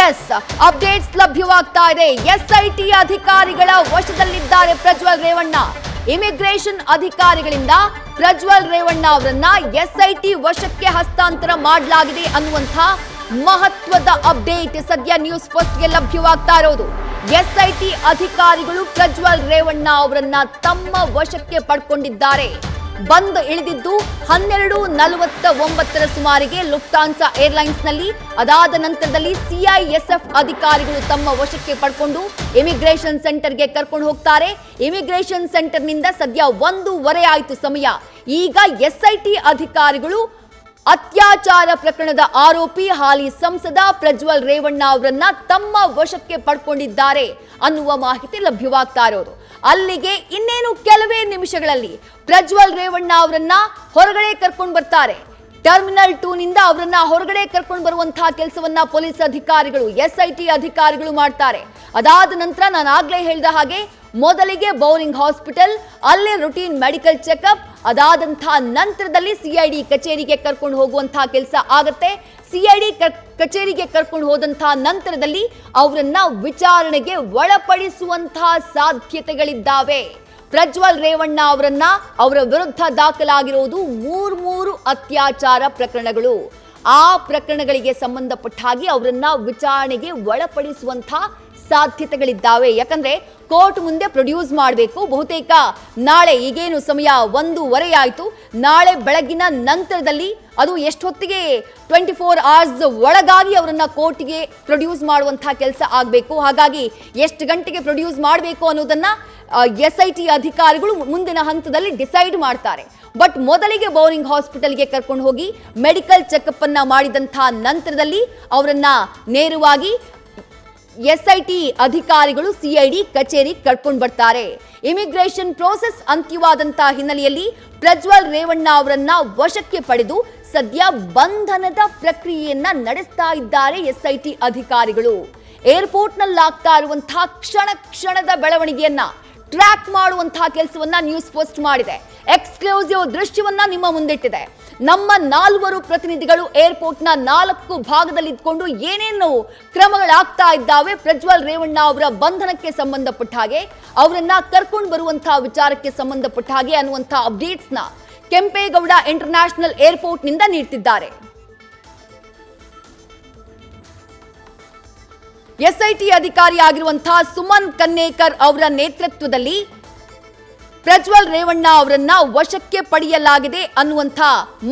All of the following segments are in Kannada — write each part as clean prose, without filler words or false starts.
ಎಸ್, ಅಪ್ಡೇಟ್ಸ್ ಲಭ್ಯವಾಗ್ತಾ ಇದೆ. ಎಸ್ಐಟಿ ಅಧಿಕಾರಿಗಳ ವಶದಲ್ಲಿದ್ದಾರೆ ಪ್ರಜ್ವಲ್ ರೇವಣ್ಣ. ಇಮಿಗ್ರೇಷನ್ ಅಧಿಕಾರಿಗಳಿಂದ ಪ್ರಜ್ವಲ್ ರೇವಣ್ಣ ಅವರನ್ನ ಎಸ್ಐಟಿ ವಶಕ್ಕೆ ಹಸ್ತಾಂತರ ಮಾಡಲಾಗಿದೆ ಅನ್ನುವಂಥ ಮಹತ್ವದ ಅಪ್ಡೇಟ್ ಸದ್ಯ ನ್ಯೂಸ್ ಫಸ್ಟ್ಗೆ ಲಭ್ಯವಾಗ್ತಾ ಇರೋದು. ಎಸ್ಐಟಿ ಅಧಿಕಾರಿಗಳು ಪ್ರಜ್ವಲ್ ರೇವಣ್ಣ ಅವರನ್ನ ತಮ್ಮ ವಶಕ್ಕೆ ಪಡ್ಕೊಂಡಿದ್ದಾರೆ. ಬಂದ್ ಇಳಿದಿದ್ದು 12:49 ಸುಮಾರಿಗೆ ಲುಫ್ತಾನ್ಸಾ ಏರ್ಲೈನ್ಸ್ ನಲ್ಲಿ. ಅದಾದ ನಂತರದಲ್ಲಿ ಸಿಐಎಸ್ಎಫ್ ಅಧಿಕಾರಿಗಳು ತಮ್ಮ ವಶಕ್ಕೆ ಪಡ್ಕೊಂಡು ಇಮಿಗ್ರೇಷನ್ ಸೆಂಟರ್ಗೆ ಕರ್ಕೊಂಡು ಹೋಗ್ತಾರೆ. ಇಮಿಗ್ರೇಷನ್ ಸೆಂಟರ್ನಿಂದ ಸದ್ಯ 1:15 ಆಯ್ತು ಸಮಯ. ಈಗ ಎಸ್ಐಟಿ ಅಧಿಕಾರಿಗಳು ಅತ್ಯಾಚಾರ ಪ್ರಕರಣದ ಆರೋಪಿ ಹಾಲಿ ಸಂಸದ ಪ್ರಜ್ವಲ್ ರೇವಣ್ಣ ಅವರನ್ನ ತಮ್ಮ ವಶಕ್ಕೆ ಪಡ್ಕೊಂಡಿದ್ದಾರೆ ಅನ್ನುವ ಮಾಹಿತಿ ಲಭ್ಯವಾಗ್ತಾ ಇರೋದು. ಅಲ್ಲಿಗೆ ಇನ್ನೇನು ಕೆಲವೇ ನಿಮಿಷಗಳಲ್ಲಿ ಪ್ರಜ್ವಲ್ ರೇವಣ್ಣ ಅವರನ್ನ ಹೊರಗಡೆ ಕರ್ಕೊಂಡು ಬರ್ತಾರೆ. ಟರ್ಮಿನಲ್ 2 ನಿಂದ ಅವರನ್ನ ಹೊರಗಡೆ ಕರ್ಕೊಂಡು ಬರುವಂತಹ ಕೆಲಸವನ್ನ ಪೊಲೀಸ್ ಅಧಿಕಾರಿಗಳು, ಎಸ್ಐಟಿ ಅಧಿಕಾರಿಗಳು ಮಾಡ್ತಾರೆ. ಅದಾದ ನಂತರ ನಾನು ಆಗ್ಲೇ ಹೇಳಿದ ಹಾಗೆ ಮೊದಲಿಗೆ ಬೌರಿಂಗ್ ಹಾಸ್ಪಿಟಲ್, ಅಲ್ಲೇ ರುಟೀನ್ ಮೆಡಿಕಲ್ ಚೆಕ್ಅಪ್, ಅದಾದಂತಹ ನಂತರದಲ್ಲಿ ಸಿಐಡಿ ಕಚೇರಿಗೆ ಕರ್ಕೊಂಡು ಹೋಗುವಂತಹ ಕೆಲಸ ಆಗತ್ತೆ. ಸಿಐಡಿ ಕಚೇರಿಗೆ ಕರ್ಕೊಂಡು ಹೋದಂತಹ ನಂತರದಲ್ಲಿ ಅವರನ್ನ ವಿಚಾರಣೆಗೆ ಒಳಪಡಿಸುವಂತಹ ಸಾಧ್ಯತೆಗಳಿದ್ದಾವೆ. ಪ್ರಜ್ವಲ್ ರೇವಣ್ಣ ಅವರ ವಿರುದ್ಧ ದಾಖಲಾಗಿರುವುದು ಮೂರು ಅತ್ಯಾಚಾರ ಪ್ರಕರಣಗಳು. ಆ ಪ್ರಕರಣಗಳಿಗೆ ಸಂಬಂಧಪಟ್ಟ ಹಾಗೆ ಅವರನ್ನ ವಿಚಾರಣೆಗೆ ಒಳಪಡಿಸುವಂತಹ ಸಾಧ್ಯತೆಗಳಿದ್ದಾವೆ. ಯಾಕಂದ್ರೆ ಕೋರ್ಟ್ ಮುಂದೆ ಪ್ರೊಡ್ಯೂಸ್ ಮಾಡಬೇಕು. ಬಹುತೇಕ ನಾಳೆ, ಈಗೇನು ಸಮಯ 1:15 ಆಯ್ತು, ನಾಳೆ ಬೆಳಗಿನ ನಂತರದಲ್ಲಿ ಅದು ಎಷ್ಟೊತ್ತಿಗೆ 24 hours ಒಳಗಾಗಿ ಅವರನ್ನ ಕೋರ್ಟ್ಗೆ ಪ್ರೊಡ್ಯೂಸ್ ಮಾಡುವಂತಹ ಕೆಲಸ ಆಗಬೇಕು. ಹಾಗಾಗಿ ಎಷ್ಟು ಗಂಟೆಗೆ ಪ್ರೊಡ್ಯೂಸ್ ಮಾಡಬೇಕು ಅನ್ನೋದನ್ನ ಎಸ್ಐಟಿ ಅಧಿಕಾರಿಗಳು ಮುಂದಿನ ಹಂತದಲ್ಲಿ ಡಿಸೈಡ್ ಮಾಡ್ತಾರೆ. ಬಟ್ ಮೊದಲಿಗೆ ಬೌರಿಂಗ್ ಹಾಸ್ಪಿಟಲ್ಗೆ ಕರ್ಕೊಂಡು ಹೋಗಿ ಮೆಡಿಕಲ್ ಚೆಕಪ್ ಅನ್ನ ಮಾಡಿದಂತಹ ನಂತರದಲ್ಲಿ ಅವರನ್ನ ನೇರವಾಗಿ ಎಸ್ಐಟಿ ಅಧಿಕಾರಿಗಳು ಸಿಐಡಿ ಕಚೇರಿ ಕರ್ಕೊಂಡು ಬರ್ತಾರೆ. ಇಮಿಗ್ರೇಷನ್ ಪ್ರೋಸೆಸ್ ಅಂತ್ಯವಾದಂತಹ ಹಿನ್ನೆಲೆಯಲ್ಲಿ ಪ್ರಜ್ವಲ್ ರೇವಣ್ಣ ಅವರನ್ನ ವಶಕ್ಕೆ ಪಡೆದು ಸದ್ಯ ಬಂಧನದ ಪ್ರಕ್ರಿಯೆಯನ್ನ ನಡೆಸ್ತಾ ಇದ್ದಾರೆ ಎಸ್ಐಟಿ ಅಧಿಕಾರಿಗಳು. ಏರ್ಪೋರ್ಟ್ನಲ್ಲಾಗ್ತಾ ಇರುವಂತಹ ಕ್ಷಣದ ಬೆಳವಣಿಗೆಯನ್ನ ಟ್ರ್ಯಾಕ್ ಮಾಡುವಂತಹ ಕೆಲಸವನ್ನ ನ್ಯೂಸ್ ಪೋಸ್ಟ್ ಮಾಡಿದೆ. ಎಕ್ಸ್ಕ್ಲೂಸಿವ್ ದೃಶ್ಯವನ್ನ ನಿಮ್ಮ ಮುಂದಿಟ್ಟಿದೆ. ನಮ್ಮ 4 ಪ್ರತಿನಿಧಿಗಳು ಏರ್ಪೋರ್ಟ್ನ 4 ಭಾಗದಲ್ಲಿ ಇದ್ಕೊಂಡು ಏನೇನು ಕ್ರಮಗಳಾಗ್ತಾ ಇದ್ದಾವೆ ಪ್ರಜ್ವಲ್ ರೇವಣ್ಣ ಅವರ ಬಂಧನಕ್ಕೆ ಸಂಬಂಧಪಟ್ಟ ಹಾಗೆ, ಅವರನ್ನ ಕರ್ಕೊಂಡು ಬರುವಂತಹ ವಿಚಾರಕ್ಕೆ ಸಂಬಂಧಪಟ್ಟ ಹಾಗೆ ಅನ್ನುವಂತಹ ಅಪ್ಡೇಟ್ಸ್ ನ ಕೆಂಪೇಗೌಡ ಇಂಟರ್ನ್ಯಾಷನಲ್ ಏರ್ಪೋರ್ಟ್ ನಿಂದ ನೀಡ್ತಿದ್ದಾರೆ. ಎಸ್ಐಟಿ ಅಧಿಕಾರಿಯಾಗಿರುವಂತಹ ಸುಮನ್ ಕನ್ನೇಕರ್ ಅವರ ನೇತೃತ್ವದಲ್ಲಿ ಪ್ರಜ್ವಲ್ ರೇವಣ್ಣ ಅವರನ್ನ ವಶಕ್ಕೆ ಪಡೆಯಲಾಗಿದೆ ಅನ್ನುವಂಥ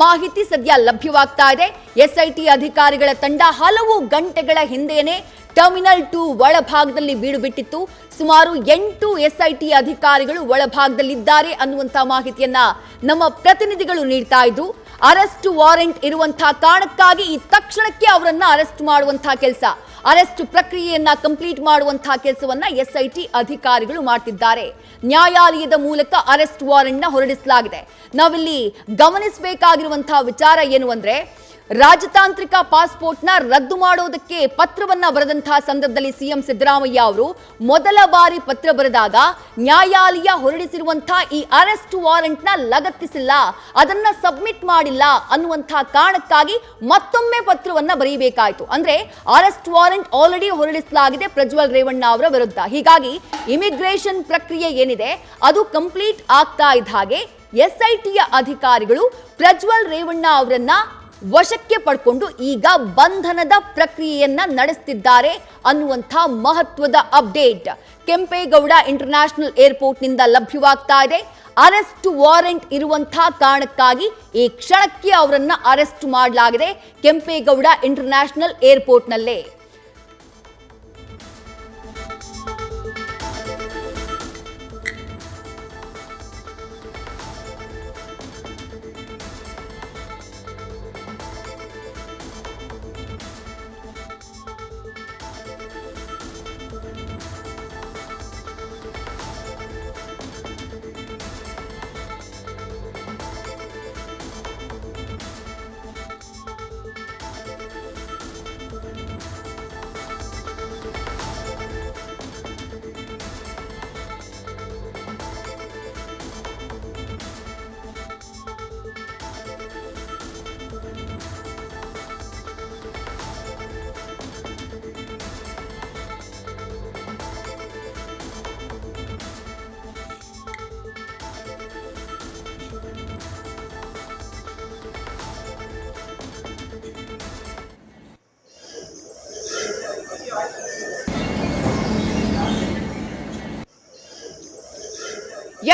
ಮಾಹಿತಿ ಸದ್ಯ ಲಭ್ಯವಾಗ್ತಾ ಇದೆ. ಎಸ್ಐಟಿ ಅಧಿಕಾರಿಗಳ ತಂಡ ಹಲವು ಗಂಟೆಗಳ ಹಿಂದೆಯೇ ಟರ್ಮಿನಲ್ 2 ಒಳಭಾಗದಲ್ಲಿ ಬೀಡು ಬಿಟ್ಟಿತ್ತು. ಸುಮಾರು 8 ಎಸ್ಐಟಿ ಅಧಿಕಾರಿಗಳು ಒಳಭಾಗದಲ್ಲಿದ್ದಾರೆ ಅನ್ನುವಂಥ ಮಾಹಿತಿಯನ್ನ ನಮ್ಮ ಪ್ರತಿನಿಧಿಗಳು ನೀಡ್ತಾ ಇದ್ರು. ಅರೆಸ್ಟ್ ವಾರೆಂಟ್ ಇರುವಂತಹ ಕಾರಣಕ್ಕಾಗಿ ಈ ತಕ್ಷಣಕ್ಕೆ ಅವರನ್ನ ಅರೆಸ್ಟ್ ಮಾಡುವಂತಹ ಕೆಲಸ, ಅರೆಸ್ಟ್ ಪ್ರಕ್ರಿಯೆಯನ್ನ ಕಂಪ್ಲೀಟ್ ಮಾಡುವಂತಹ ಕೆಲಸವನ್ನ ಎಸ್ಐಟಿ ಅಧಿಕಾರಿಗಳು ಮಾಡ್ತಿದ್ದಾರೆ. ನ್ಯಾಯಾಲಯದ ಮೂಲಕ ಅರೆಸ್ಟ್ ವಾರೆಂಟ್ ನ ಹೊರಡಿಸಲಾಗಿದೆ. ನಾವಿಲ್ಲಿ ಗಮನಿಸಬೇಕಾಗಿರುವಂತಹ ವಿಚಾರ ಏನು ಅಂದ್ರೆ, ರಾಜತಾಂತ್ರಿಕ ಪಾಸ್ಪೋರ್ಟ್ ನ ರದ್ದು ಮಾಡೋದಕ್ಕೆ ಪತ್ರವನ್ನ ಬರೆದಂತಹ ಸಂದರ್ಭದಲ್ಲಿ ಸಿಎಂ ಸಿದ್ದರಾಮಯ್ಯ ಅವರು ಮೊದಲ ಬಾರಿ ಪತ್ರ ಬರೆದಾಗ ನ್ಯಾಯಾಲಯ ಹೊರಡಿಸಿರುವಂತಹ ಈ ಅರೆಸ್ಟ್ ವಾರೆಂಟ್ ನ ಲಗತ್ತಿಸಿಲ್ಲ, ಅದನ್ನ ಸಬ್ಮಿಟ್ ಮಾಡಿಲ್ಲ ಅನ್ನುವಂತಹ ಕಾರಣಕ್ಕಾಗಿ ಮತ್ತೊಮ್ಮೆ ಪತ್ರವನ್ನ ಬರೆಯಬೇಕಾಯಿತು. ಅಂದ್ರೆ ಅರೆಸ್ಟ್ ವಾರೆಂಟ್ ಆಲ್ರೆಡಿ ಹೊರಡಿಸಲಾಗಿದೆ ಪ್ರಜ್ವಲ್ ರೇವಣ್ಣ ಅವರ ವಿರುದ್ಧ. ಹೀಗಾಗಿ ಇಮಿಗ್ರೇಷನ್ ಪ್ರಕ್ರಿಯೆ ಏನಿದೆ ಅದು ಕಂಪ್ಲೀಟ್ ಆಗ್ತಾ ಇದ್ದ ಹಾಗೆ ಎಸ್ಐಟಿಯ ಅಧಿಕಾರಿಗಳು ಪ್ರಜ್ವಲ್ ರೇವಣ್ಣ ಅವರನ್ನ ವಶಕ್ಕೆ ಪಡ್ಕೊಂಡು ಈಗ ಬಂಧನದ ಪ್ರಕ್ರಿಯೆಯನ್ನ ನಡೆಸುತ್ತಿದ್ದಾರೆ ಅನ್ನುವಂಥ ಮಹತ್ವದ ಅಪ್ಡೇಟ್ ಕೆಂಪೇಗೌಡ ಇಂಟರ್ನ್ಯಾಷನಲ್ ಏರ್ಪೋರ್ಟ್ ನಿಂದ ಲಭ್ಯವಾಗ್ತಾ ಇದೆ. ಅರೆಸ್ಟ್ ವಾರೆಂಟ್ ಇರುವಂತಹ ಕಾರಣಕ್ಕಾಗಿ ಈ ಕ್ಷಣಕ್ಕೆ ಅವರನ್ನ ಅರೆಸ್ಟ್ ಮಾಡಲಾಗಿದೆ ಕೆಂಪೇಗೌಡ ಇಂಟರ್ನ್ಯಾಷನಲ್ ಏರ್ಪೋರ್ಟ್ ನಲ್ಲೇ.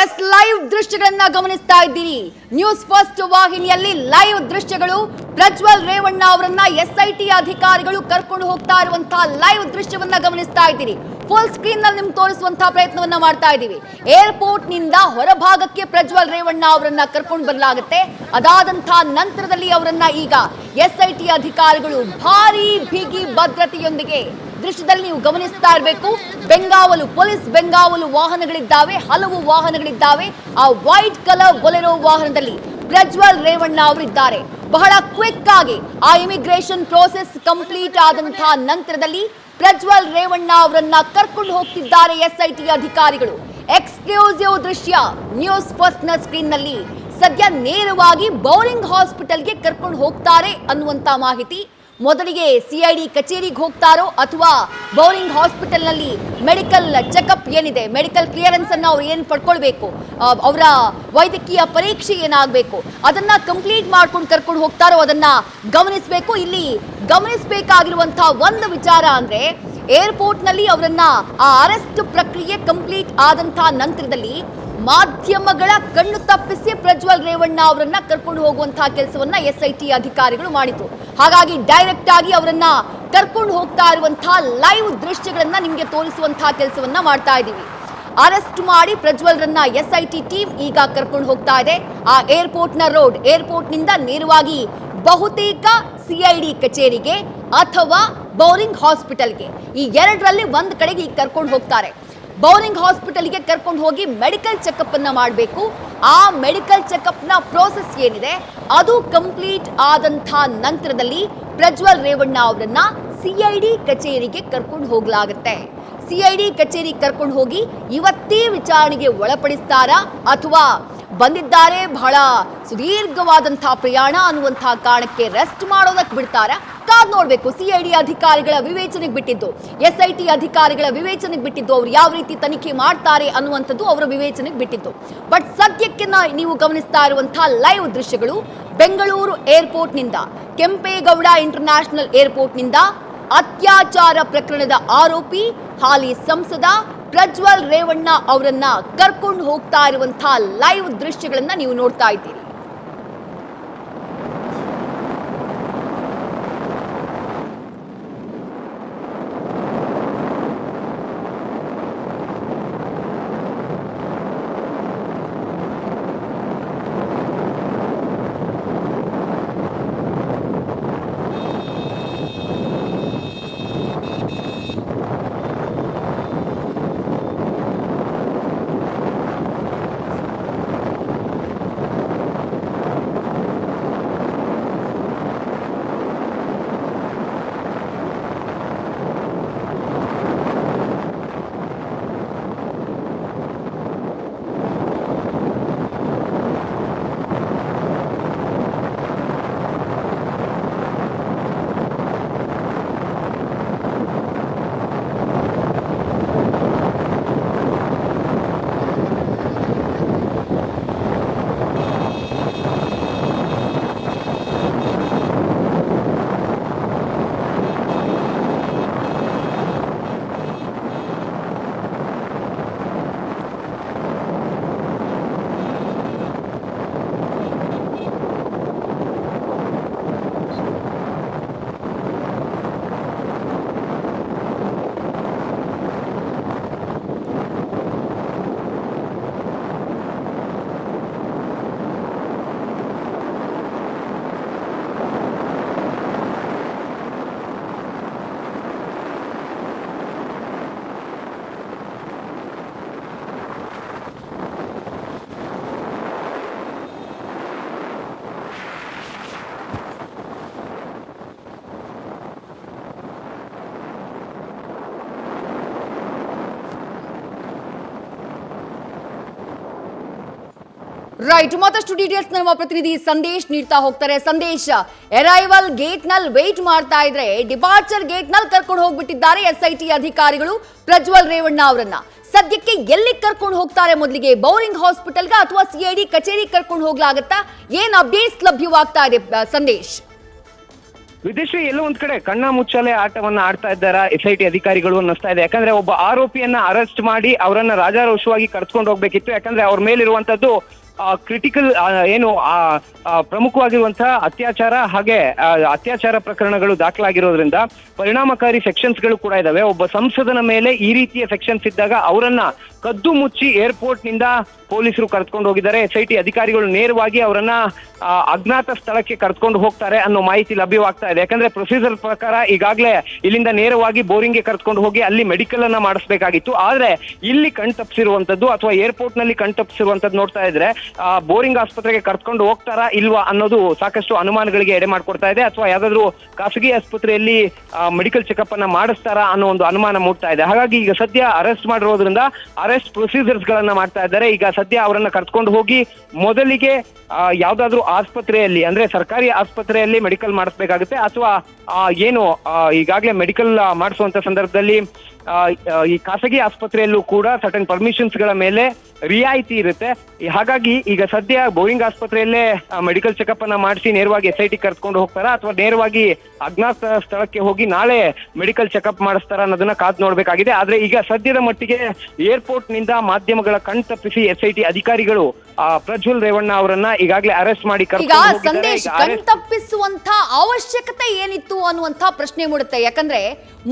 ಎಸ್, ಲೈವ್ ದೃಶ್ಯಗಳನ್ನ ಗಮನಿಸ್ತಾ ಇದ್ದೀರಿ. ನ್ಯೂಸ್ ಫಸ್ಟ್ ವಾಹಿನಿಯಲ್ಲಿ ಲೈವ್ ದೃಶ್ಯಗಳು. ಪ್ರಜ್ವಲ್ ರೇವಣ್ಣ ಅವರನ್ನ ಎಸ್ಐಟಿ ಅಧಿಕಾರಿಗಳು ಕರ್ಕೊಂಡು ಹೋಗ್ತಾ ಇರುವಂತಹ ಲೈವ್ ದೃಶ್ಯವನ್ನ ಗಮನಿಸ್ತಾ ಇದ್ದೀರಿ. ಫುಲ್ ಸ್ಕ್ರೀನ್ ನಲ್ಲಿ ನಿಮ್ಗೆ ತೋರಿಸುವಂತಹ ಪ್ರಯತ್ನವನ್ನ ಮಾಡ್ತಾ ಇದ್ದೀವಿ. ಏರ್ಪೋರ್ಟ್ ನಿಂದ ಹೊರಭಾಗಕ್ಕೆ ಪ್ರಜ್ವಲ್ ರೇವಣ್ಣ ಅವರನ್ನ ಕರ್ಕೊಂಡು ಬರಲಾಗುತ್ತೆ. ಅದಾದಂತಹ ನಂತರದಲ್ಲಿ ಅವರನ್ನ ಈಗ ಎಸ್ಐಟಿ ಅಧಿಕಾರಿಗಳು ಭಾರಿ ಬಿಗಿ ಭದ್ರತೆಯೊಂದಿಗೆ ದೃಶ್ಯದಲ್ಲಿ ನೀವು ಗಮನಿಸ್ತಾ ಇರಬೇಕು. ಬೆಂಗಾವಲು, ಪೊಲೀಸ್ ಬೆಂಗಾವಲು ವಾಹನಗಳಿದ್ದಾವೆ, ಹಲವು ವಾಹನಗಳಿದ್ದಾವೆ. ಆ ವೈಟ್ ಕಲರ್ ಬೊಲೆರೋ ವಾಹನದಲ್ಲಿ ಪ್ರಜ್ವಲ್ ರೇವಣ್ಣ ಅವರಿದ್ದಾರೆ. ಬಹಳ ಕ್ವಿಕ್ ಆಗಿ ಆ ಇಮಿಗ್ರೇಷನ್ ಪ್ರೋಸೆಸ್ ಕಂಪ್ಲೀಟ್ ಆದಂತಹ ನಂತರದಲ್ಲಿ ಪ್ರಜ್ವಲ್ ರೇವಣ್ಣ ಅವರನ್ನ ಕರ್ಕೊಂಡು ಹೋಗ್ತಿದ್ದಾರೆ ಎಸ್ಐಟಿ ಅಧಿಕಾರಿಗಳು. ಎಕ್ಸ್ಕ್ಲೂಸಿವ್ ದೃಶ್ಯ ನ್ಯೂಸ್ ಫಸ್ಟ್ ನ ಸ್ಕ್ರೀನ್ ನಲ್ಲಿ. ಸದ್ಯ ನೇರವಾಗಿ ಬೌರಿಂಗ್ ಹಾಸ್ಪಿಟಲ್ಗೆ ಕರ್ಕೊಂಡು ಹೋಗ್ತಾರೆ ಅನ್ನುವಂತ ಮಾಹಿತಿ. ಮೊದಲಿಗೆ ಸಿಐಡಿ ಕಚೇರಿಗೆ ಹೋಗ್ತಾರೋ ಅಥವಾ ಬೌರಿಂಗ್ ಹಾಸ್ಪಿಟಲ್ ನಲ್ಲಿ ಮೆಡಿಕಲ್ ಚೆಕಪ್ ಏನಿದೆ, ಮೆಡಿಕಲ್ ಕ್ಲಿಯರೆನ್ಸ್ ಅನ್ನು ಅವ್ರು ಏನು ಪಡ್ಕೊಳ್ಬೇಕು, ಅವರ ವೈದ್ಯಕೀಯ ಪರೀಕ್ಷೆ ಏನಾಗಬೇಕು ಅದನ್ನ ಕಂಪ್ಲೀಟ್ ಮಾಡ್ಕೊಂಡು ಕರ್ಕೊಂಡು ಹೋಗ್ತಾರೋ ಅದನ್ನ ಗಮನಿಸಬೇಕು. ಇಲ್ಲಿ ಗಮನಿಸಬೇಕಾಗಿರುವಂತಹ ಒಂದು ವಿಚಾರ ಅಂದ್ರೆ ಏರ್ಪೋರ್ಟ್ ನಲ್ಲಿ ಅವರನ್ನ ಆ ಅರೆಸ್ಟ್ ಪ್ರಕ್ರಿಯೆ ಕಂಪ್ಲೀಟ್ ಆದಂತಹ ನಂತರದಲ್ಲಿ ಮಾಧ್ಯಮಗಳ ಕಣ್ಣು ತಪ್ಪಿಸಿ ಪ್ರಜ್ವಲ್ ರೇವಣ್ಣ ಅವರನ್ನ ಕರ್ಕೊಂಡು ಹೋಗುವಂತಹ ಕೆಲಸವನ್ನ ಎಸ್ಐಟಿ ಅಧಿಕಾರಿಗಳು ಮಾಡಿತು. ಹಾಗಾಗಿ ಡೈರೆಕ್ಟ್ ಆಗಿ ಅವರನ್ನ ಕರ್ಕೊಂಡು ಹೋಗ್ತಾ ಇರುವಂತಹ ಲೈವ್ ದೃಶ್ಯಗಳನ್ನ ನಿಮ್ಗೆ ತೋರಿಸುವಂತಹ ಕೆಲಸವನ್ನ ಮಾಡ್ತಾ ಇದ್ದೀವಿ. ಅರೆಸ್ಟ್ ಮಾಡಿ ಪ್ರಜ್ವಲ್ ರನ್ನ ಎಸ್ಐಟಿ ಟೀಮ್ ಈಗ ಕರ್ಕೊಂಡು ಹೋಗ್ತಾ ಇದೆ. ಆ ಏರ್ಪೋರ್ಟ್ ನ ರೋಡ್, ಏರ್ಪೋರ್ಟ್ ನಿಂದ ನೇರವಾಗಿ ಬಹುತೇಕ ಸಿಐಡಿ ಕಚೇರಿಗೆ ಅಥವಾ ಬೌರಿಂಗ್ ಹಾಸ್ಪಿಟಲ್ಗೆ, ಈ ಎರಡರಲ್ಲಿ ಒಂದು ಕಡೆಗೆ ಈಗ ಕರ್ಕೊಂಡು ಹೋಗ್ತಾರೆ. ಬೌರಿಂಗ್ ಹಾಸ್ಪಿಟಲ್ಗೆ ಕರ್ಕೊಂಡು ಹೋಗಿ ಮೆಡಿಕಲ್ ಚೆಕಪ್ ಅನ್ನ ಮಾಡಬೇಕು. ಆ ಮೆಡಿಕಲ್ ಚೆಕಪ್ ನ ಪ್ರೋಸೆಸ್ ಏನಿದೆ ಅದು ಕಂಪ್ಲೀಟ್ ಆದಂತಹ ನಂತರದಲ್ಲಿ ಪ್ರಜ್ವಲ್ ರೇವಣ್ಣ ಅವರನ್ನ ಸಿಐಡಿ ಕಚೇರಿಗೆ ಕರ್ಕೊಂಡು ಹೋಗ್ಲಾಗುತ್ತೆ. ಸಿಐಡಿ ಕಚೇರಿಗೆ ಕರ್ಕೊಂಡು ಹೋಗಿ ಇವತ್ತೇ ವಿಚಾರಣೆಗೆ ಒಳಪಡಿಸ್ತಾರಾ ಅಥವಾ ಬಂದಿದ್ದಾರೆ ಬಹಳ ಸುದೀರ್ಘವಾದಂತಹ ಪ್ರಯಾಣ ಅನ್ನುವಂತಹ ಕಾರಣಕ್ಕೆ ರೆಸ್ಟ್ ಮಾಡೋದಕ್ಕೆ ಬಿಡ್ತಾರಾ? ಕಾದ್ ನೋಡ್ಬೇಕು. ಸಿಐಡಿ ಅಧಿಕಾರಿಗಳ ವಿವೇಚನೆಗೆ ಬಿಟ್ಟಿದ್ದು, ಎಸ್ಐಟಿ ಅಧಿಕಾರಿಗಳ ವಿವೇಚನೆಗೆ ಬಿಟ್ಟಿದ್ದು, ಅವ್ರು ಯಾವ ರೀತಿ ತನಿಖೆ ಮಾಡ್ತಾರೆ ಅನ್ನುವಂಥದ್ದು ಅವರ ವಿವೇಚನೆಗೆ ಬಿಟ್ಟಿದ್ದು. ಬಟ್ ಸದ್ಯಕ್ಕೆ ನೀವು ಗಮನಿಸ್ತಾ ಇರುವಂತಹ ಲೈವ್ ದೃಶ್ಯಗಳು ಬೆಂಗಳೂರು ಏರ್ಪೋರ್ಟ್ ನಿಂದ, ಕೆಂಪೇಗೌಡ ಇಂಟರ್ನ್ಯಾಷನಲ್ ಏರ್ಪೋರ್ಟ್ ನಿಂದ ಅತ್ಯಾಚಾರ ಪ್ರಕರಣದ ಆರೋಪಿ ಹಾಲಿ ಸಂಸದ ಪ್ರಜ್ವಲ್ ರೇವಣ್ಣ ಅವರನ್ನ ಕರ್ಕೊಂಡು ಹೋಗ್ತಾ ಇರುವಂತಹ ಲೈವ್ ದೃಶ್ಯಗಳನ್ನ ನೀವು ನೋಡ್ತಾ ಇದ್ದೀರಿ. ರೈಟ್, ಮತ್ತಷ್ಟು ಡೀಟೇಲ್ಸ್ ನಮ್ಮ ಪ್ರತಿನಿಧಿ ಸಂದೇಶ್ ನೀಡ್ತಾ ಹೋಗ್ತಾರೆ. ಸಂದೇಶ್, ಅರೈವಲ್ ಗೇಟ್ ನಲ್ಲಿ ವೇಟ್ ಮಾಡ್ತಾ ಇದ್ರೆ ಡಿಪಾರ್ಚರ್ ಗೇಟ್ ನಲ್ಲಿ ಕರ್ಕೊಂಡು ಹೋಗ್ಬಿಟ್ಟಿದ್ದಾರೆ ಎಸ್ಐಟಿ ಅಧಿಕಾರಿಗಳು ಪ್ರಜ್ವಲ್ ರೇವಣ್ಣ ಅವರನ್ನ. ಸದ್ಯಕ್ಕೆ ಎಲ್ಲಿ ಕರ್ಕೊಂಡು ಹೋಗ್ತಾರೆ? ಮೊದಲಿಗೆ ಬೌರಿಂಗ್ ಹಾಸ್ಪಿಟಲ್ಗೆ ಅಥವಾ ಸಿಐಡಿ ಕಚೇರಿ ಕರ್ಕೊಂಡು ಹೋಗ್ಲಾಗತ್ತಾ? ಏನ್ ಅಪ್ಡೇಟ್ಸ್ ಲಭ್ಯವಾಗ್ತಾ ಇದೆ ಸಂದೇಶ್? ವಿದೇಶಿ ಎಲ್ಲೋ ಒಂದ್ ಕಡೆ ಕಣ್ಣ ಮುಚ್ಚಾಲೆ ಆಟವನ್ನ ಆಡ್ತಾ ಇದ್ದಾರಾ SIT ಅಧಿಕಾರಿಗಳು ಅನ್ನಿಸ್ತಾ ಇದೆ. ಯಾಕಂದ್ರೆ ಒಬ್ಬ ಆರೋಪಿಯನ್ನ ಅರೆಸ್ಟ್ ಮಾಡಿ ಅವರನ್ನ ರಾಜಾರೋಷವಾಗಿ ಕರ್ಸ್ಕೊಂಡು ಹೋಗ್ಬೇಕಿತ್ತು. ಯಾಕಂದ್ರೆ ಅವ್ರ ಮೇಲಿರುವಂತದ್ದು ಕ್ರಿಟಿಕಲ್ ಏನು ಪ್ರಮುಖವಾಗಿರುವಂತಹ ಅತ್ಯಾಚಾರ ಹಾಗೆ ಅತ್ಯಾಚಾರ ಪ್ರಕರಣಗಳು ದಾಖಲಾಗಿರೋದ್ರಿಂದ ಪರಿಣಾಮಕಾರಿ ಸೆಕ್ಷನ್ಸ್ಗಳು ಕೂಡ ಇದಾವೆ. ಒಬ್ಬ ಸಂಸದನ ಮೇಲೆ ಈ ರೀತಿಯ ಸೆಕ್ಷನ್ಸ್ ಇದ್ದಾಗ ಅವರನ್ನ ಕದ್ದು ಮುಚ್ಚಿ ಏರ್ಪೋರ್ಟ್ ನಿಂದ ಪೊಲೀಸರು ಕರೆದುಕೊಂಡು ಹೋಗಿದ್ದಾರೆ. SIT ಅಧಿಕಾರಿಗಳು ನೇರವಾಗಿ ಅವರನ್ನ ಅಜ್ಞಾತ ಸ್ಥಳಕ್ಕೆ ಕರೆದುಕೊಂಡು ಹೋಗ್ತಾರೆ ಅನ್ನೋ ಮಾಹಿತಿ ಲಭ್ಯವಾಗ್ತಾ ಇದೆ. ಯಾಕಂದ್ರೆ ಪ್ರೊಸೀಜರ್ ಪ್ರಕಾರ ಈಗಾಗಲೇ ಇಲ್ಲಿಂದ ನೇರವಾಗಿ ಬೋರಿಂಗ್ಗೆ ಕರೆದುಕೊಂಡು ಹೋಗಿ ಅಲ್ಲಿ ಮೆಡಿಕಲ್ ಅನ್ನ ಮಾಡಿಸ್ಬೇಕಾಗಿತ್ತು. ಆದ್ರೆ ಇಲ್ಲಿ ಕಣ್ತಪ್ಪಿಸಿರುವಂತದ್ದು ಅಥವಾ ಏರ್ಪೋರ್ಟ್ ನಲ್ಲಿ ಕಣ್ತಪ್ಪಿಸಿರುವಂತದ್ದು ನೋಡ್ತಾ ಇದ್ರೆ ಬೋರಿಂಗ್ ಆಸ್ಪತ್ರೆಗೆ ಕರೆದುಕೊಂಡು ಹೋಗ್ತಾರಾ ಇಲ್ವಾ ಅನ್ನೋದು ಸಾಕಷ್ಟು ಅನುಮಾನಗಳಿಗೆ ಎಡೆ ಮಾಡ್ಕೊಡ್ತಾ ಇದೆ. ಅಥವಾ ಯಾವ್ದಾದ್ರು ಖಾಸಗಿ ಆಸ್ಪತ್ರೆಯಲ್ಲಿ ಮೆಡಿಕಲ್ ಚೆಕಪ್ ಅನ್ನ ಮಾಡಿಸ್ತಾರಾ ಅನ್ನೋ ಒಂದು ಅನುಮಾನ ಮೂಡ್ತಾ ಇದೆ. ಹಾಗಾಗಿ ಈಗ ಸದ್ಯ ಅರೆಸ್ಟ್ ಮಾಡಿರೋದ್ರಿಂದ ಅರೆಸ್ಟ್ ಪ್ರೊಸೀಜರ್ಸ್ ಗಳನ್ನ ಮಾಡ್ತಾ ಇದ್ದಾರೆ. ಈಗ ಸದ್ಯ ಅವರನ್ನ ಕರ್ಕೊಂಡು ಹೋಗಿ ಮೊದಲಿಗೆ ಯಾವ್ದಾದ್ರು ಆಸ್ಪತ್ರೆಯಲ್ಲಿ ಅಂದ್ರೆ ಸರ್ಕಾರಿ ಆಸ್ಪತ್ರೆಯಲ್ಲಿ ಮೆಡಿಕಲ್ ಮಾಡಿಸ್ಬೇಕಾಗುತ್ತೆ. ಅಥವಾ ಏನು ಈಗಾಗಲೇ ಮೆಡಿಕಲ್ ಮಾಡಿಸುವಂತ ಸಂದರ್ಭದಲ್ಲಿ ಈ ಖಾಸಗಿ ಆಸ್ಪತ್ರೆಯಲ್ಲೂ ಕೂಡ ಸರ್ಟನ್ ಪರ್ಮಿಷನ್ಸ್ ಗಳ ಮೇಲೆ ರಿಯಾಯಿತಿ ಇರುತ್ತೆ. ಹಾಗಾಗಿ ಈಗ ಸದ್ಯ ಬೋರಿಂಗ್ ಆಸ್ಪತ್ರೆಯಲ್ಲೇ ಮೆಡಿಕಲ್ ಚೆಕಪ್ ಅನ್ನ ಮಾಡಿಸಿ ನೇರವಾಗಿ SIT ಕರ್ಸ್ಕೊಂಡು ಹೋಗ್ತಾರಾ ಅಥವಾ ನೇರವಾಗಿ ಅಜ್ಞಾತ ಸ್ಥಳಕ್ಕೆ ಹೋಗಿ ನಾಳೆ ಮೆಡಿಕಲ್ ಚೆಕಪ್ ಮಾಡಿಸ್ತಾರ ಅನ್ನೋದನ್ನ ಕಾದ್ ನೋಡ್ಬೇಕಾಗಿದೆ. ಆದ್ರೆ ಈಗ ಸದ್ಯದ ಮಟ್ಟಿಗೆ ಏರ್ಪೋರ್ಟ್ ನಿಂದ ಮಾಧ್ಯಮಗಳ ಕಣ್ತಪ್ಪಿಸಿ SIT ಅಧಿಕಾರಿಗಳು ಪ್ರಜ್ವಲ್ ರೇವಣ್ಣ ಅವರನ್ನ ಈಗಾಗಲೇ ಅರೆಸ್ಟ್ ಮಾಡಿ ಸಂದೇಶ್ ಕಣ್ತಪ್ಪಿಸುವಂತ ಅವಶ್ಯಕತೆ ಏನಿತ್ತು ಅನ್ನುವಂತ ಪ್ರಶ್ನೆ ಮೂಡುತ್ತೆ. ಯಾಕಂದ್ರೆ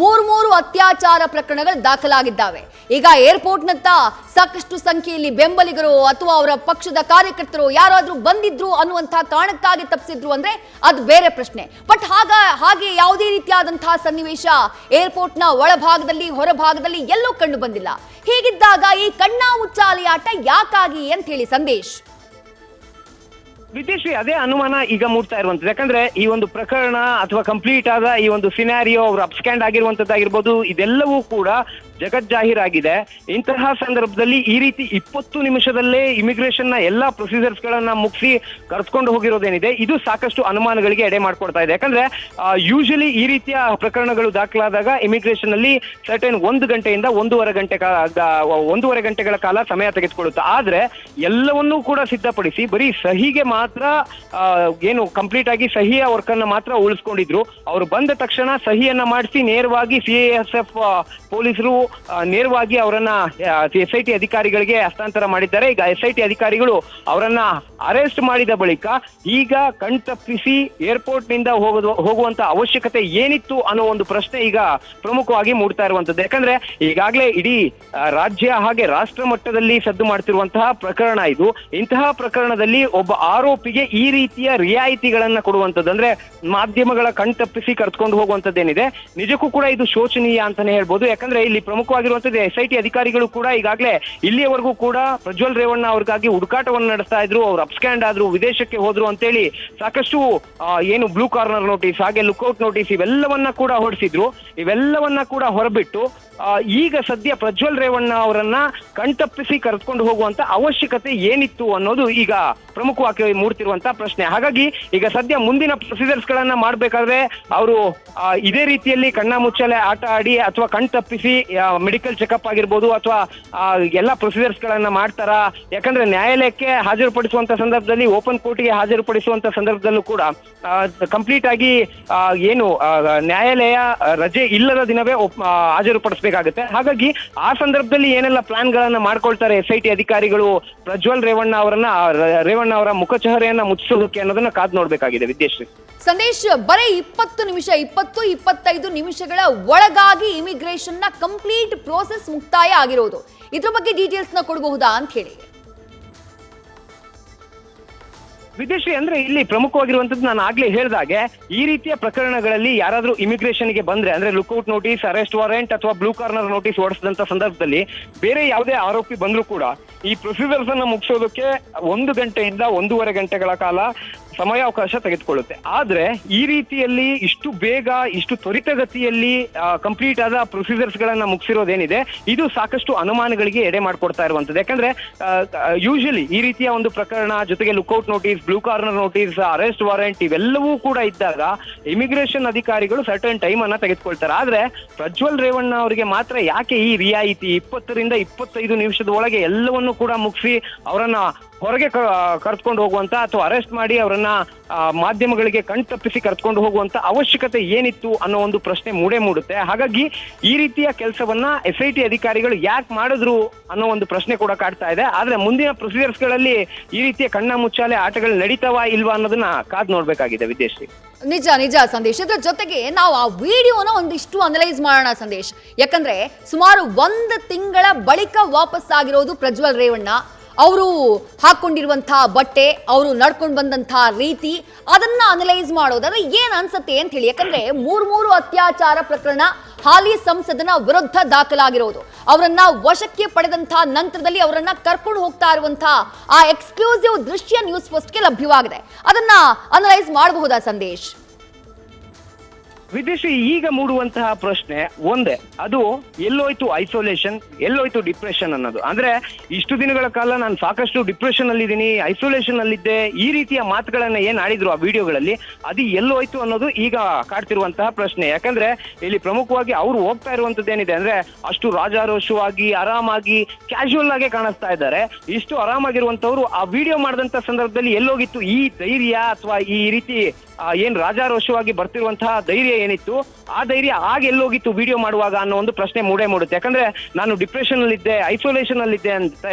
ಮೂರು ಅತ್ಯಾಚಾರ ಪ್ರಕರಣಗಳು ದಾಖಲಾಗಿದ್ದಾವೆ. ಈಗ ಏರ್ಪೋರ್ಟ್ ನತ್ತ ಸಾಕಷ್ಟು ಸಂಖ್ಯೆಯಲ್ಲಿ ಬೆಂಬಲಿಗರು ಅಥವಾ ಅವರ ಪಕ್ಷದ ಕಾರ್ಯಕರ್ತರು ಯಾರಾದ್ರೂ ಬಂದಿದ್ರು ಅನ್ನುವಂತ ಕಾರಣಕ್ಕಾಗಿ ತಪ್ಪಿಸಿದ್ರು ಅಂದ್ರೆ ಅದು ಬೇರೆ ಪ್ರಶ್ನೆ. ಬಟ್ ಹಾಗೆ ಯಾವುದೇ ರೀತಿಯಾದಂತಹ ಸನ್ನಿವೇಶ ಏರ್ಪೋರ್ಟ್ ನ ಒಳಭಾಗದಲ್ಲಿ ಹೊರಭಾಗದಲ್ಲಿ ಎಲ್ಲೂ ಕಂಡು ಬಂದಿಲ್ಲ. ಹೀಗಿದ್ದಾಗ ಈ ಕಣ್ಣಾ ಮುಚ್ಚಾಲೆ ಆಟ ಯಾಕಾಗಿ ಅಂತ ಹೇಳಿ ಸಂದೇಶ್ ವಿದೇಶಿ ಅದೇ ಅನುಮಾನ ಈಗ ಮೂಡ್ತಾ ಇರುವಂತದ್ದು. ಯಾಕಂದ್ರೆ ಈ ಒಂದು ಪ್ರಕರಣ ಅಥವಾ ಕಂಪ್ಲೀಟ್ ಆದ ಈ ಒಂದು ಸಿನಾರಿಯೋ ಅವರು ಅಪ್ಸ್ಕ್ಯಾಂಡ್ ಆಗಿರುವಂತದ್ದಾಗಿರ್ಬೋದು ಇದೆಲ್ಲವೂ ಕೂಡ ಜಗಜ್ಜಾಹೀರಾಗಿದೆ. ಇಂತಹ ಸಂದರ್ಭದಲ್ಲಿ ಈ ರೀತಿ 20 ನಿಮಿಷದಲ್ಲೇ ಇಮಿಗ್ರೇಷನ್ ನ ಎಲ್ಲಾ ಪ್ರೊಸೀಜರ್ಸ್ ಗಳನ್ನ ಮುಗಿಸಿ ಕರ್ಸ್ಕೊಂಡು ಹೋಗಿರೋದೇನಿದೆ ಇದು ಸಾಕಷ್ಟು ಅನುಮಾನಗಳಿಗೆ ಎಡೆ ಮಾಡ್ಕೊಡ್ತಾ ಇದೆ. ಯಾಕಂದ್ರೆ ಯೂಶಲಿ ಈ ರೀತಿಯ ಪ್ರಕರಣಗಳು ದಾಖಲಾದಾಗ ಇಮಿಗ್ರೇಷನ್ ಅಲ್ಲಿ ಸರ್ಟನ್ 1 ಗಂಟೆಯಿಂದ 1.5 ಗಂಟೆಗಳ ಕಾಲ ಸಮಯ ತೆಗೆದುಕೊಳ್ಳುತ್ತೆ. ಆದ್ರೆ ಎಲ್ಲವನ್ನೂ ಕೂಡ ಸಿದ್ಧಪಡಿಸಿ ಬರೀ ಸಹಿಗೆ ಮಾತ್ರ ಏನು ಕಂಪ್ಲೀಟ್ ಆಗಿ ಸಹಿಯ ವರ್ಕ್ ಅನ್ನ ಮಾತ್ರ ಉಳಿಸ್ಕೊಂಡಿದ್ರು. ಅವರು ಬಂದ ತಕ್ಷಣ ಸಹಿಯನ್ನ ಮಾಡಿಸಿ ನೇರವಾಗಿ CISF ಪೊಲೀಸರು ನೇರವಾಗಿ ಅವರನ್ನ SIT ಅಧಿಕಾರಿಗಳಿಗೆ ಹಸ್ತಾಂತರ ಮಾಡಿದ್ದಾರೆ. ಈಗ SIT ಅಧಿಕಾರಿಗಳು ಅವರನ್ನ ಅರೆಸ್ಟ್ ಮಾಡಿದ ಬಳಿಕ ಈಗ ಕಣ್ತಪ್ಪಿಸಿ ಏರ್ಪೋರ್ಟ್ ನಿಂದ ಹೋಗುವಂತ ಅವಶ್ಯಕತೆ ಏನಿತ್ತು ಅನ್ನೋ ಒಂದು ಪ್ರಶ್ನೆ ಈಗ ಪ್ರಮುಖವಾಗಿ ಮೂಡ್ತಾ ಇರುವಂತದ್ದು. ಯಾಕಂದ್ರೆ ಈಗಾಗಲೇ ಇಡೀ ರಾಜ್ಯ ಹಾಗೆ ರಾಷ್ಟ್ರ ಮಟ್ಟದಲ್ಲಿ ಸದ್ದು ಮಾಡ್ತಿರುವಂತಹ ಪ್ರಕರಣ ಇದು. ಇಂತಹ ಪ್ರಕರಣದಲ್ಲಿ ಒಬ್ಬ ಆರೋಪಿಗೆ ಈ ರೀತಿಯ ರಿಯಾಯಿತಿಗಳನ್ನ ಕೊಡುವಂತದ್ದು ಅಂದ್ರೆ ಮಾಧ್ಯಮಗಳ ಕಣ್ತಪ್ಪಿಸಿ ಕರ್ತ್ಕೊಂಡು ಹೋಗುವಂತದ್ದೇನಿದೆ ನಿಜಕ್ಕೂ ಕೂಡ ಇದು ಶೋಚನೀಯ ಅಂತಾನೆ ಹೇಳ್ಬೋದು. ಯಾಕಂದ್ರೆ ಇಲ್ಲಿ ಪ್ರಮುಖವಾಗಿರುವಂತದ್ದು SIT ಅಧಿಕಾರಿಗಳು ಕೂಡ ಈಗಾಗಲೇ ಇಲ್ಲಿಯವರೆಗೂ ಕೂಡ ಪ್ರಜ್ವಲ್ ರೇವಣ್ಣ ಅವ್ರಿಗಾಗಿ ಹುಡುಕಾಟವನ್ನು ನಡೆಸ್ತಾ ಇದ್ರು. ಅವ್ರು ಅಪ್ಸ್ಕ್ಯಾಂಡ್ ಆದ್ರು, ವಿದೇಶಕ್ಕೆ ಹೋದ್ರು ಅಂತೇಳಿ ಸಾಕಷ್ಟು ಏನು ಬ್ಲೂ ಕಾರ್ನರ್ ನೋಟಿಸ್ ಹಾಗೆ ಲುಕ್ಔಟ್ ನೋಟಿಸ್ ಇವೆಲ್ಲವನ್ನ ಕೂಡ ಹೊರಡಿಸಿದ್ರು. ಇವೆಲ್ಲವನ್ನ ಕೂಡ ಹೊರಬಿಟ್ಟು ಈಗ ಸದ್ಯ ಪ್ರಜ್ವಲ್ ರೇವಣ್ಣ ಅವರನ್ನ ಕಣ್ತಪ್ಪಿಸಿ ಕರೆದುಕೊಂಡು ಹೋಗುವಂತ ಅವಶ್ಯಕತೆ ಏನಿತ್ತು ಅನ್ನೋದು ಈಗ ಪ್ರಮುಖವಾಗಿ ಮೂಡ್ತಿರುವಂತ ಪ್ರಶ್ನೆ. ಹಾಗಾಗಿ ಈಗ ಸದ್ಯ ಮುಂದಿನ ಪ್ರೊಸೀಜರ್ಸ್ ಗಳನ್ನ ಮಾಡ್ಬೇಕಾದ್ರೆ ಅವರು ಇದೇ ರೀತಿಯಲ್ಲಿ ಕಣ್ಣ ಮುಚ್ಚಾಲೆ ಆಟ ಆಡಿ ಅಥವಾ ಕಣ್ತಪ್ಪಿಸಿ ಮೆಡಿಕಲ್ ಚೆಕಪ್ ಆಗಿರ್ಬೋದು ಅಥವಾ ಎಲ್ಲಾ ಪ್ರೊಸೀಜರ್ಸ್ ಗಳನ್ನ ಮಾಡ್ತಾರಾ. ಯಾಕಂದ್ರೆ ನ್ಯಾಯಾಲಯಕ್ಕೆ ಹಾಜರುಪಡಿಸುವಂತ ಸಂದರ್ಭದಲ್ಲಿ ಓಪನ್ ಕೋರ್ಟ್ಗೆ ಹಾಜರುಪಡಿಸುವಂತ ಸಂದರ್ಭದಲ್ಲೂ ಕೂಡ ಕಂಪ್ಲೀಟ್ ಆಗಿ ಏನು ನ್ಯಾಯಾಲಯ ರಜೆ ಇಲ್ಲದ ದಿನವೇ ಹಾಜರುಪಡಿಸಬೇಕಾಗುತ್ತೆ. ಹಾಗಾಗಿ ಆ ಸಂದರ್ಭದಲ್ಲಿ ಏನೆಲ್ಲ ಪ್ಲಾನ್ ಗಳನ್ನ ಮಾಡ್ಕೊಳ್ತಾರೆ SIT ಅಧಿಕಾರಿಗಳು ಪ್ರಜ್ವಲ್ ರೇವಣ್ಣ ಅವರ ಮುಖಚಹರೆಯನ್ನ ಮುಚ್ಚಿಸೋದಕ್ಕೆ ಅನ್ನೋದನ್ನ ಕಾದ್ ನೋಡ್ಬೇಕಾಗಿದೆ. ವಿದ್ಯಶ್ರೀ ಸಂದೇಶ್ ಬರೀ 20-25 ನಿಮಿಷಗಳ ಒಳಗಾಗಿ ಇಮಿಗ್ರೇಷನ್ ನ ಕಂಪ್ಲೀಟ್ ಪ್ರೋಸೆಸ್ ಮುಕ್ತಾಯ ಆಗಿರೋದು. ಇದ್ರ ಬಗ್ಗೆ ಡೀಟೇಲ್ಸ್ ನ ಕೊಡಬಹುದಾ ಅಂತ ಹೇಳಿ ವಿದೇಶಿ ಅಂದ್ರೆ ಇಲ್ಲಿ ಪ್ರಮುಖವಾಗಿರುವಂತದ್ದು ನಾನು ಆಗ್ಲೇ ಹೇಳ್ದಾಗೆ ಈ ರೀತಿಯ ಪ್ರಕರಣಗಳಲ್ಲಿ ಯಾರಾದ್ರೂ ಇಮಿಗ್ರೇಷನ್ ಗೆ ಬಂದ್ರೆ ಅಂದ್ರೆ ಲುಕ್ಔಟ್ ನೋಟಿಸ್, ಅರೆಸ್ಟ್ ವಾರೆಂಟ್ ಅಥವಾ ಬ್ಲೂ ಕಾರ್ನರ್ ನೋಟಿಸ್ ಹೊರಡಿಸಿದಂತ ಸಂದರ್ಭದಲ್ಲಿ ಬೇರೆ ಯಾವುದೇ ಆರೋಪಿ ಬಂದ್ರು ಕೂಡ ಈ ಪ್ರೊಸೀಜರ್ಸ್ ಅನ್ನ ಮುಗಿಸೋದಕ್ಕೆ 1 ಗಂಟೆಯಿಂದ 1.5 ಗಂಟೆಗಳ ಕಾಲ ಸಮಯಾವಕಾಶ ತೆಗೆದುಕೊಳ್ಳುತ್ತೆ. ಆದ್ರೆ ಈ ರೀತಿಯಲ್ಲಿ ಇಷ್ಟು ಬೇಗ ಇಷ್ಟು ತ್ವರಿತಗತಿಯಲ್ಲಿ ಕಂಪ್ಲೀಟ್ ಆದ ಪ್ರೊಸೀಜರ್ಸ್ ಗಳನ್ನ ಮುಗಿಸಿರೋದೇನಿದೆ ಇದು ಸಾಕಷ್ಟು ಅನುಮಾನಗಳಿಗೆ ಎಡೆ ಮಾಡ್ಕೊಡ್ತಾ ಇರುವಂತದ್ದು. ಯಾಕಂದ್ರೆ ಯೂಶಲಿ ಈ ರೀತಿಯ ಒಂದು ಪ್ರಕರಣ ಜೊತೆಗೆ lookout notice, blue corner notice, arrest warrant ಇವೆಲ್ಲವೂ ಕೂಡ ಇದ್ದಾಗ ಇಮಿಗ್ರೇಷನ್ ಅಧಿಕಾರಿಗಳು ಸರ್ಟನ್ ಟೈಮ್ ಅನ್ನ ತೆಗೆದುಕೊಳ್ತಾರೆ. ಆದ್ರೆ ಪ್ರಜ್ವಲ್ ರೇವಣ್ಣ ಅವರಿಗೆ ಮಾತ್ರ ಯಾಕೆ ಈ ರಿಯಾಯಿತಿ 20 ರಿಂದ 25 ನಿಮಿಷದ ಒಳಗೆ ಎಲ್ಲವನ್ನೂ ಕೂಡ ಮುಗಿಸಿ ಅವರನ್ನ ಹೊರಗೆ ಕರ್ಕೊಂಡು ಹೋಗುವಂತ ಅಥವಾ ಅರೆಸ್ಟ್ ಮಾಡಿ ಅವರನ್ನ ಮಾಧ್ಯಮಗಳಿಗೆ ಕಣ್ತಪ್ಪಿಸಿ ಕರ್ಕೊಂಡು ಹೋಗುವಂತ ಅವಶ್ಯಕತೆ ಏನಿತ್ತು ಅನ್ನೋ ಒಂದು ಪ್ರಶ್ನೆ ಮೂಡುತ್ತೆ. ಹಾಗಾಗಿ ಈ ರೀತಿಯ ಕೆಲಸವನ್ನ SIT ಅಧಿಕಾರಿಗಳು ಯಾಕೆ ಮಾಡಿದ್ರು ಅನ್ನೋ ಒಂದು ಪ್ರಶ್ನೆ ಕೂಡ ಕಾಡ್ತಾ ಇದೆ. ಆದ್ರೆ ಮುಂದಿನ ಪ್ರೊಸೀಜರ್ಸ್ ಗಳಲ್ಲಿ ಈ ರೀತಿಯ ಕಣ್ಣ ಮುಚ್ಚಾಲೆ ಆಟಗಳು ನಡೀತಾವಾ ಇಲ್ವಾ ಅನ್ನೋದನ್ನ ಕಾದ್ ನೋಡ್ಬೇಕಾಗಿದೆ ವಿದ್ಯಶ್ರೀ. ನಿಜ ಸಂದೇಶ್. ಇದ್ರ ಜೊತೆಗೆ ನಾವು ಆ ವಿಡಿಯೋನ ಒಂದಿಷ್ಟು ಅನಲೈಸ್ ಮಾಡೋಣ ಸಂದೇಶ್. ಯಾಕಂದ್ರೆ ಸುಮಾರು 1 ತಿಂಗಳ ಬಳಿಕ ವಾಪಸ್ ಆಗಿರೋದು ಪ್ರಜ್ವಲ್ ರೇವಣ್ಣ. ಅವರು ಹಾಕೊಂಡಿರುವಂತಹ ಬಟ್ಟೆ, ಅವರು ನಡ್ಕೊಂಡು ಬಂದಂತಹ ರೀತಿ, ಅದನ್ನ ಅನಲೈಸ್ ಮಾಡೋದಾದ್ರೆ ಏನ್ ಅನ್ಸತ್ತೆ ಅಂತ ಹೇಳಿ. ಯಾಕಂದ್ರೆ ಮೂರು ಅತ್ಯಾಚಾರ ಪ್ರಕರಣ ಹಾಲಿ ಸಂಸದನ ವಿರುದ್ಧ ದಾಖಲಾಗಿರೋದು, ಅವರನ್ನ ವಶಕ್ಕೆ ಪಡೆದಂತಹ ನಂತರದಲ್ಲಿ ಅವರನ್ನ ಕರ್ಕೊಂಡು ಹೋಗ್ತಾ ಇರುವಂತಹ ಆ ಎಕ್ಸ್ಕ್ಲೂಸಿವ್ ದೃಶ್ಯ ನ್ಯೂಸ್ ಫಸ್ಟ್ಗೆ ಲಭ್ಯವಾಗಿದೆ. ಅದನ್ನ ಅನಲೈಸ್ ಮಾಡಬಹುದಾ ಸಂದೇಶ್? ವಿದೇಶಿ ಈಗ ಮೂಡುವಂತಹ ಪ್ರಶ್ನೆ ಒಂದೇ, ಅದು ಎಲ್ಲೋಯ್ತು ಐಸೋಲೇಷನ್, ಎಲ್ಲೋಯ್ತು ಡಿಪ್ರೆಷನ್ ಅನ್ನೋದು. ಅಂದ್ರೆ ಇಷ್ಟು ದಿನಗಳ ಕಾಲ ನಾನು ಸಾಕಷ್ಟು ಡಿಪ್ರೆಷನ್ ಅಲ್ಲಿದ್ದೀನಿ, ಐಸೋಲೇಷನ್ ಅಲ್ಲಿದ್ದೆ, ಈ ರೀತಿಯ ಮಾತುಗಳನ್ನ ಏನ್ ಆಡಿದ್ರು ಆ ವಿಡಿಯೋಗಳಲ್ಲಿ, ಅದು ಎಲ್ಲೋಯ್ತು ಅನ್ನೋದು ಈಗ ಕಾಡ್ತಿರುವಂತಹ ಪ್ರಶ್ನೆ. ಯಾಕಂದ್ರೆ ಇಲ್ಲಿ ಪ್ರಮುಖವಾಗಿ ಅವ್ರು ಹೋಗ್ತಾ ಇರುವಂತದ್ದೇನಿದೆ ಅಂದ್ರೆ ಅಷ್ಟು ರಾಜಾರೋಷವಾಗಿ ಆರಾಮಾಗಿ ಕ್ಯಾಶುವಲ್ ಆಗಿ ಕಾಣಿಸ್ತಾ ಇದ್ದಾರೆ. ಇಷ್ಟು ಆರಾಮಾಗಿರುವಂತವ್ರು ಆ ವಿಡಿಯೋ ಮಾಡಿದಂತ ಸಂದರ್ಭದಲ್ಲಿ ಎಲ್ಲೋಗಿತ್ತು ಈ ಧೈರ್ಯ, ಅಥವಾ ಈ ರೀತಿ ಏನ್ ರಾಜಾರೋಷವಾಗಿ ಬರ್ತಿರುವಂತಹ ಧೈರ್ಯ ಏನಿತ್ತು, ಆ ಧೈರ್ಯ ಆಗ ಎಲ್ಲೋಗಿತ್ತು ವಿಡಿಯೋ ಮಾಡುವಾಗ ಅನ್ನೋ ಒಂದು ಪ್ರಶ್ನೆ ಮೂಡುತ್ತೆ. ಯಾಕಂದ್ರೆ ನಾನು ಡಿಪ್ರೆಷನ್ ಅಲ್ಲಿದ್ದೆ, ಐಸೋಲೇಷನ್ ಅಲ್ಲಿದ್ದೆ ಅಂತ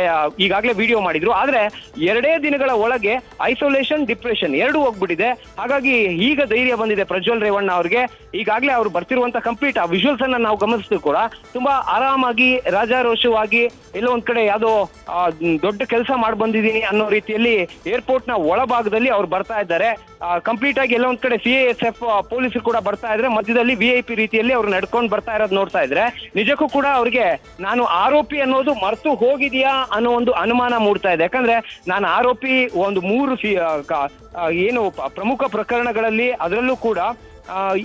ಈಗಾಗಲೇ ವಿಡಿಯೋ ಮಾಡಿದ್ರು. ಆದ್ರೆ 2 ದಿನಗಳ ಒಳಗೆ ಐಸೋಲೇಷನ್, ಡಿಪ್ರೆಷನ್ ಎರಡೂ ಹೋಗ್ಬಿಟ್ಟಿದೆ. ಹಾಗಾಗಿ ಈಗ ಧೈರ್ಯ ಬಂದಿದೆ ಪ್ರಜ್ವಲ್ ರೇವಣ್ಣ ಅವ್ರಿಗೆ. ಈಗಾಗಲೇ ಅವ್ರು ಬರ್ತಿರುವಂತ ಕಂಪ್ಲೀಟ್ ಆ ವಿಜುವಲ್ಸ್ ಅನ್ನ ನಾವು ಗಮನಿಸಿದ್ರು ಕೂಡ ತುಂಬಾ ಆರಾಮಾಗಿ ರಾಜಾರೋಷವಾಗಿ ಎಲ್ಲೋ ಒಂದ್ ಕಡೆ ಯಾವ್ದೋ ದೊಡ್ಡ ಕೆಲಸ ಮಾಡಿ ಬಂದಿದ್ದೀನಿ ಅನ್ನೋ ರೀತಿಯಲ್ಲಿ ಏರ್ಪೋರ್ಟ್ ನ ಒಳಭಾಗದಲ್ಲಿ ಅವ್ರು ಬರ್ತಾ ಇದ್ದಾರೆ. ಕಂಪ್ಲೀಟ್ ಆಗಿ ಎಲ್ಲ ಒಂದ್ ಕಡೆ CISF ಪೊಲೀಸರು ಕೂಡ ಬರ್ತಾ ಇದ್ರೆ, ಮಧ್ಯದಲ್ಲಿ VIP ರೀತಿಯಲ್ಲಿ ಅವ್ರು ನಡ್ಕೊಂಡು ಬರ್ತಾ ಇರೋದು ನೋಡ್ತಾ ಇದ್ರೆ ನಿಜಕ್ಕೂ ಕೂಡ ಅವ್ರಿಗೆ ನಾನು ಆರೋಪಿ ಅನ್ನೋದು ಮರೆತು ಹೋಗಿದ್ಯಾ ಅನ್ನೋ ಒಂದು ಅನುಮಾನ ಮೂಡ್ತಾ ಇದೆ. ಯಾಕಂದ್ರೆ ನಾನು ಆರೋಪಿ ಒಂದು 3 ಏನು ಪ್ರಮುಖ ಪ್ರಕರಣಗಳಲ್ಲಿ, ಅದರಲ್ಲೂ ಕೂಡ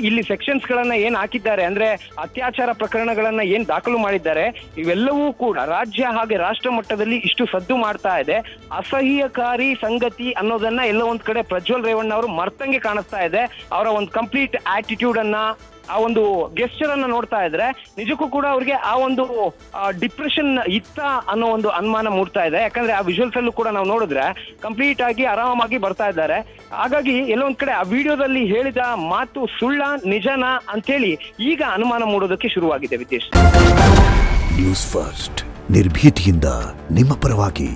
ಇಲ್ಲಿ ಸೆಕ್ಷನ್ಸ್ ಗಳನ್ನ ಏನ್ ಹಾಕಿದ್ದಾರೆ ಅಂದ್ರೆ ಅತ್ಯಾಚಾರ ಪ್ರಕರಣಗಳನ್ನ ಏನ್ ದಾಖಲು ಮಾಡಿದ್ದಾರೆ, ಇವೆಲ್ಲವೂ ಕೂಡ ರಾಜ್ಯ ಹಾಗೆ ರಾಷ್ಟ್ರ ಮಟ್ಟದಲ್ಲಿ ಇಷ್ಟು ಸದ್ದು ಮಾಡ್ತಾ ಇದೆ. ಅಸಹ್ಯಕಾರಿ ಸಂಗತಿ ಅನ್ನೋದನ್ನ ಎಲ್ಲ ಒಂದ್ ಕಡೆ ಪ್ರಜ್ವಲ್ ರೇವಣ್ಣ ಅವರು ಮರ್ತಂಗೆ ಕಾಣಿಸ್ತಾ ಇದೆ. ಅವರ ಒಂದು ಕಂಪ್ಲೀಟ್ ಆಟಿಟ್ಯೂಡ್ ಅನ್ನ, ಆ ಒಂದು ಗೆಸ್ಚರ್ ಅನ್ನ ನೋಡ್ತಾ ಇದ್ರೆ ನಿಜಕ್ಕೂ ಕೂಡ ಅವ್ರಿಗೆ ಆ ಒಂದು ಡಿಪ್ರೆಷನ್ ಇತ್ತ ಅನ್ನೋ ಒಂದು ಅನುಮಾನ ಮೂಡ್ತಾ ಇದೆ. ಯಾಕಂದ್ರೆ ಆ ವಿಜುವಲ್ಸ್ ಅಲ್ಲೂ ಕೂಡ ನಾವು ನೋಡಿದ್ರೆ ಕಂಪ್ಲೀಟ್ ಆಗಿ ಆರಾಮಾಗಿ ಬರ್ತಾ ಇದ್ದಾರೆ. ಹಾಗಾಗಿ ಎಲ್ಲೊಂದ್ ಕಡೆ ಆ ವಿಡಿಯೋದಲ್ಲಿ ಹೇಳಿದ ಮಾತು ಸುಳ್ಳ ನಿಜನಾ ಅಂತೇಳಿ ಈಗ ಅನುಮಾನ ಮೂಡೋದಕ್ಕೆ ಶುರುವಾಗಿದೆ. ವಿದೇಶ್ ನ್ಯೂಸ್ ಫಸ್ಟ್ ನಿರ್ಭೀತಿಯಿಂದ ನಿಮ್ಮ ಪರವಾಗಿ.